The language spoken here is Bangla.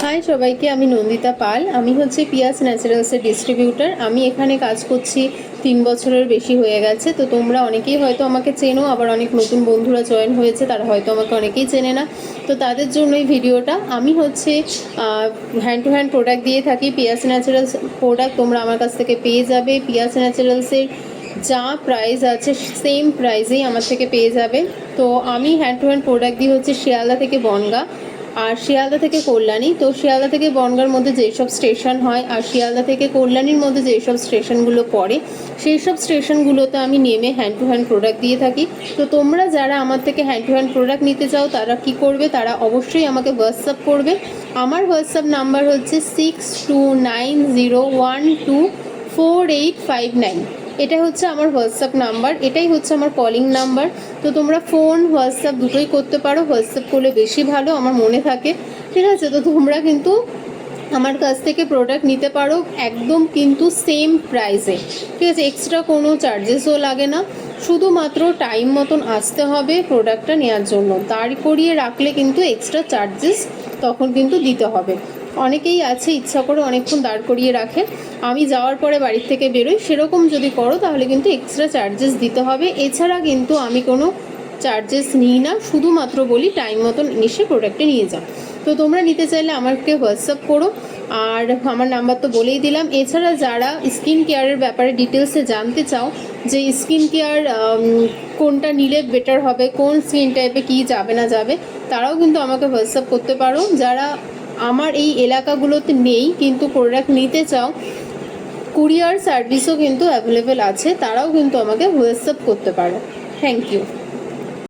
হাই সবাইকে, আমি নন্দিতা পাল। আমি হচ্ছে পিয়াস ন্যাচারালসের ডিস্ট্রিবিউটার। আমি এখানে কাজ করছি 3 বছরের বেশি হয়ে গেছে। তো তোমরা অনেকেই হয়তো আমাকে চেনো, আবার অনেক নতুন বন্ধুরা জয়েন হয়েছে, তারা হয়তো আমাকে অনেকেই চেনে না। তো তাদের জন্য এই ভিডিওটা। আমি হচ্ছে হ্যান্ড টু হ্যান্ড প্রোডাক্ট দিয়ে থাকি। পিয়াস ন্যাচারালস প্রোডাক্ট তোমরা আমার কাছ থেকে পেয়ে যাবে। পিয়াস ন্যাচারালসের যা প্রাইস আছে সেম প্রাইসেই আমার থেকে পেয়ে যাবে। তো আমি হ্যান্ড টু হ্যান্ড প্রোডাক্ট দিই হচ্ছে শিয়ালদা থেকে বনগাঁ আর শিয়ালদা থেকে কল্যাণী। তো শিয়ালদা থেকে বনগাঁর মধ্যে যেসব স্টেশন হয় আর শিয়ালদা থেকে কল্যাণীর মধ্যে যেসব স্টেশনগুলো পড়ে সেই সব স্টেশনগুলোতে আমি নেমে হ্যান্ড টু হ্যান্ড প্রোডাক্ট দিয়ে থাকি। তো তোমরা যারা আমার থেকে হ্যান্ড টু হ্যান্ড প্রোডাক্ট নিতে চাও তারা কি করবে, তারা অবশ্যই আমাকে হোয়াটসঅ্যাপ করবে। আমার হোয়াটসঅ্যাপ নাম্বার হচ্ছে 6290124859। এটা হচ্ছে আমার হোয়াটসঅ্যাপ নাম্বার, এটাই হচ্ছে আমার কলিং নাম্বার। তো তোমরা ফোন হোয়াটসঅ্যাপ দুটোই করতে পারো। হোয়াটসঅ্যাপ করলে বেশি ভালো, আমার মনে থাকে। ঠিক আছে, তো তোমরা কিন্তু আমার কাছ থেকে প্রোডাক্ট নিতে পারো একদম কিন্তু সেম প্রাইসে। ঠিক আছে, এক্সট্রা কোনো চার্জেসও লাগে না। শুধুমাত্র টাইম মতন আসতে হবে প্রোডাক্টটা নেওয়ার জন্য। দাঁড় করিয়ে রাখলে কিন্তু এক্সট্রা চার্জেস তখন কিন্তু দিতে হবে। অনেকেই আছে ইচ্ছা করে অনেকক্ষণ দাঁড় করিয়ে রাখে, আমি যাওয়ার পরে বাড়ির থেকে বেরোই, সেরকম যদি করো তাহলে কিন্তু এক্সট্রা চার্জেস দিতে হবে। এছাড়া কিন্তু আমি কোনো চার্জেস নিই না, শুধুমাত্র বলি টাইম মতন এসে প্রোডাক্টে নিয়ে যাও। তো তোমরা নিতে চাইলে আমাকে হোয়াটসঅ্যাপ করো, আর আমার নাম্বার তো বলেই দিলাম। এছাড়া যারা স্কিন কেয়ারের ব্যাপারে ডিটেলসে জানতে চাও যে স্কিন কেয়ার কোনটা নিলে বেটার হবে, কোন স্কিন টাইপে কী যাবে না যাবে, তারাও কিন্তু আমাকে হোয়াটসঅ্যাপ করতে পারো। যারা আমার এই এলাকাগুলোতে নেই কিন্তু প্রোডাক্ট নিতে চাও, কুরিয়ার সার্ভিসও কিন্তু অ্যাভেলেবেল আছে, তারাও কিন্তু আমাকে হোয়াটসঅ্যাপ করতে পারো। Thank you.